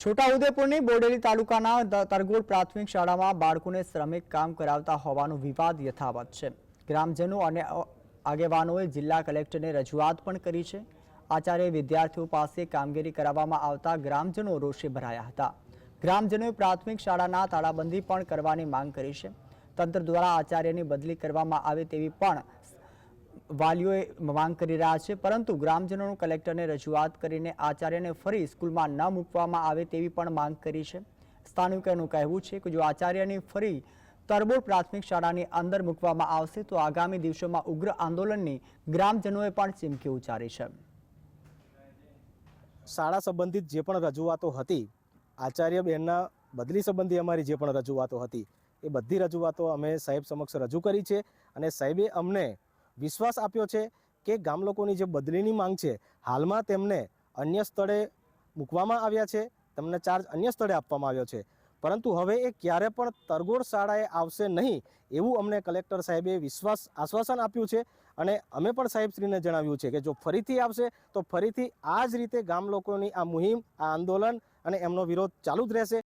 છોટાઉદેપુરની બોડેલી તાલુકાના તરગોડ પ્રાથમિક શાળામાં બાળકોને શ્રમિક કામ કરાવતા હોવાનો વિવાદ યથાવત છે। ગ્રામજનો અને આગેવાનોએ જિલ્લા કલેક્ટરને રજૂઆત પણ કરી છે। આચાર્ય વિદ્યાર્થીઓ પાસે કામગીરી કરાવવામાં આવતા ગ્રામજનો રોષે ભરાયા હતા। ગ્રામજનોએ પ્રાથમિક શાળાના તાળાબંધી પણ કરવાની માંગ કરી છે। તંત્ર દ્વારા આચાર્યની બદલી કરવામાં આવે તેવી પણ વાલીઓએ માંગ કરી રહ્યા છે, પરંતુ ગ્રામજનોએ કલેક્ટરને રજૂઆત કરીને આચાર્યને ફરી સ્કૂલમાં ન મૂકવામાં આવે તેવી પણ માંગ કરી છે। સ્થાનિકોનું કહેવું છે કે જો આચાર્યની ફરી તરબોળ પ્રાથમિક શાળાની અંદર મૂકવામાં આવશે તો આગામી દિવસોમાં ઉગ્ર આંદોલનની ગ્રામજનોએ પણ ચીમકી ઉચ્ચારી છે। શાળા સંબંધિત જે પણ રજૂઆતો હતી, આચાર્ય બહેનના બદલી સંબંધી અમારી જે પણ રજૂઆતો હતી એ બધી રજૂઆતો અમે સાહેબ સમક્ષ રજૂ કરી છે અને સાહેબે અમને વિશ્વાસ આપ્યો છે કે ગામ લોકોની જે બદલીની માંગ છે હાલમાં તેમને અન્ય સ્થળે મૂકવામાં આવ્યા છે, તેમને ચાર્જ અન્ય સ્થળે આપવામાં આવ્યો છે, પરંતુ હવે એ ક્યારે પણ તરગોડ શાળાએ આવશે નહીં એવું અમને કલેક્ટર સાહેબે આશ્વાસન આપ્યું છે। અને અમે પણ સાહેબશ્રીને જણાવ્યું છે કે જો ફરીથી આવશે તો ફરીથી આ જ રીતે ગામ લોકોની આ મુહિમ, આ આંદોલન અને એમનો વિરોધ ચાલુ જ રહેશે।